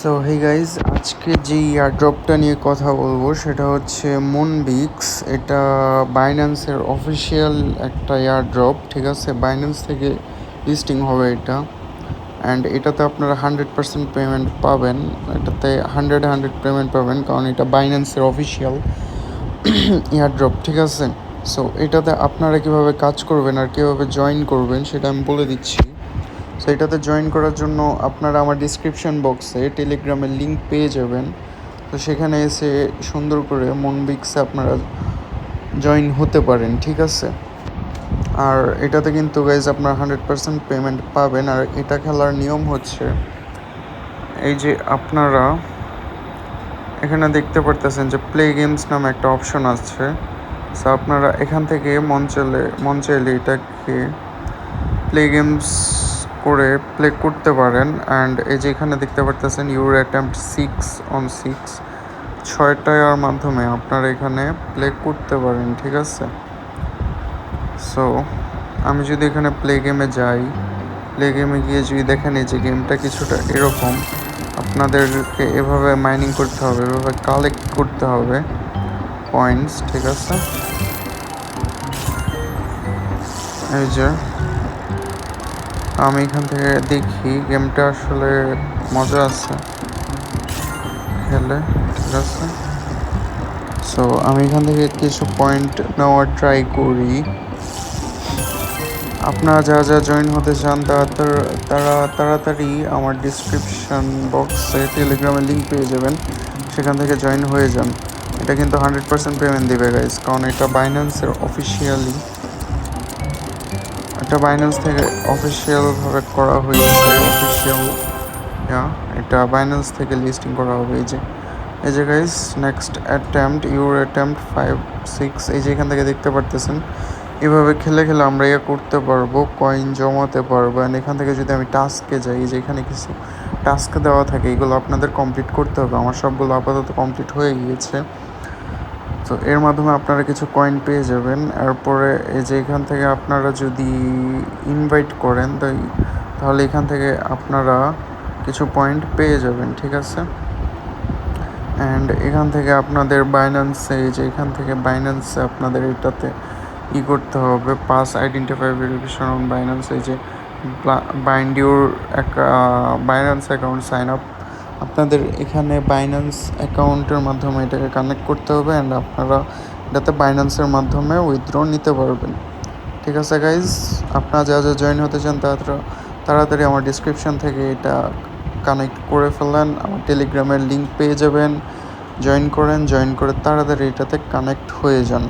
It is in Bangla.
সো হে গাইজ, আজকে যে এয়ারড্রপটা নিয়ে কথা বলবো সেটা হচ্ছে মুনবিক্স। এটা বাইন্যান্সের অফিসিয়াল একটা এয়ারড্রপ, ঠিক আছে। বাইন্যান্স থেকে লিস্টিং হবে এটা, অ্যান্ড এটাতে আপনারা 100% পেমেন্ট পাবেন। এটাতে হান্ড্রেড পেমেন্ট পাবেন, কারণ এটা বাইন্যান্সের অফিসিয়াল এয়ারড্রপ, ঠিক আছে। সো এটাতে আপনারা কীভাবে কাজ করবেন আর কীভাবে জয়েন করবেন সেটা আমি বলে দিচ্ছি। সো এটাতে জয়েন করার জন্য আপনারা আমার ডিসক্রিপশন বক্সে টেলিগ্রামের লিঙ্ক পেয়ে যাবেন। তো সেখানে এসে সুন্দর করে মুনবিক্সে আপনারা জয়েন হতে পারেন, ঠিক আছে। আর এটাতে কিন্তু গাইজ আপনার 100% পেমেন্ট পাবেন। আর এটা খেলার নিয়ম হচ্ছে এই যে আপনারা এখানে দেখতে পারতেছেন যে প্লে গেমস নামে একটা অপশন আছে। সো আপনারা এখান থেকে মন চাইলে এটাকে প্লে গেমস করে প্লে করতে পারেন। অ্যান্ড এই যে এখানে দেখতে পারতেছেন ইউর অ্যাটেম্পট 6/6, 6টার মাধ্যমে আপনারা এখানে প্লে করতে পারেন, ঠিক আছে। সো আমি যদি এখানে প্লে গেমে যাই, প্লে গেমে গিয়ে যদি দেখেন এই যে গেমটা কিছুটা এরকম, আপনাদেরকে এভাবে মাইনিং করতে হবে, এভাবে কালেক্ট করতে হবে পয়েন্টস, ঠিক আছে। এই যে আমি এখান থেকে দেখি গেমটা আসলে মজা আছে খেলে, ঠিক আছে। সো আমি এখান থেকে কিছু পয়েন্ট নেওয়ার ট্রাই করি। আপনারা যারা যারা জয়েন হতে চান তারা তাড়াতাড়ি আমার ডিসক্রিপশান বক্সে টেলিগ্রামের লিঙ্ক পেয়ে যাবেন, সেখান থেকে জয়েন হয়ে যান। এটা কিন্তু 100% পেমেন্ট দেবে গাইজ, কারণ এটা বাইন্যান্সের বাইন্যান্স থেকে অফিসিয়ালভাবে করা হয়েছে। এটা বাইন্যান্স থেকে লিস্টিং করা হবে। এই যে গাইজ, নেক্সট ইউর অ্যাটেম্পট 5/6, এই যে এখান থেকে দেখতে পারতেছেন। এভাবে খেলে আমরা করতে পারবো, কয়েন জমাতে পারবো। অ্যান্ড এখান থেকে যদি আমি টাস্কে যাই, যে এখানে কিছু টাস্ক দেওয়া থাকে, এগুলো আপনাদের কমপ্লিট করতে হবে। আমার সবগুলো আপাতত কমপ্লিট হয়ে গিয়েছে। তো এর মাধ্যমে আপনারা কিছু কয়েন পেয়ে যাবেন। এরপরে এই যে এখান থেকে আপনারা যদি ইনভাইট করেন তাহলে এখান থেকে আপনারা কিছু পয়েন্ট পেয়ে যাবেন, ঠিক আছে। অ্যান্ড এখান থেকে আপনাদের বাইন্যান্সে আপনাদের এটাতে করতে হবে, pass identify verification on Binance. এই যে bind your Binance account sign up, আপনাদের এখানে বাইন্যান্স অ্যাকাউন্টের মাধ্যমে এটাকে কানেক্ট করতে হবে। অ্যান্ড আপনারা এটাতে বাইন্যান্সের মাধ্যমে উইথড্র নিতে পারবেন, ঠিক আছে গাইজ। আপনারা যা জয়েন হতে চান তাড়াতাড়ি আমার ডিসক্রিপশন থেকে এটা কানেক্ট করে ফেলেন। আমার টেলিগ্রামের লিঙ্ক পেয়ে যাবেন, জয়েন করে তাড়াতাড়ি এটাতে কানেক্ট হয়ে যান।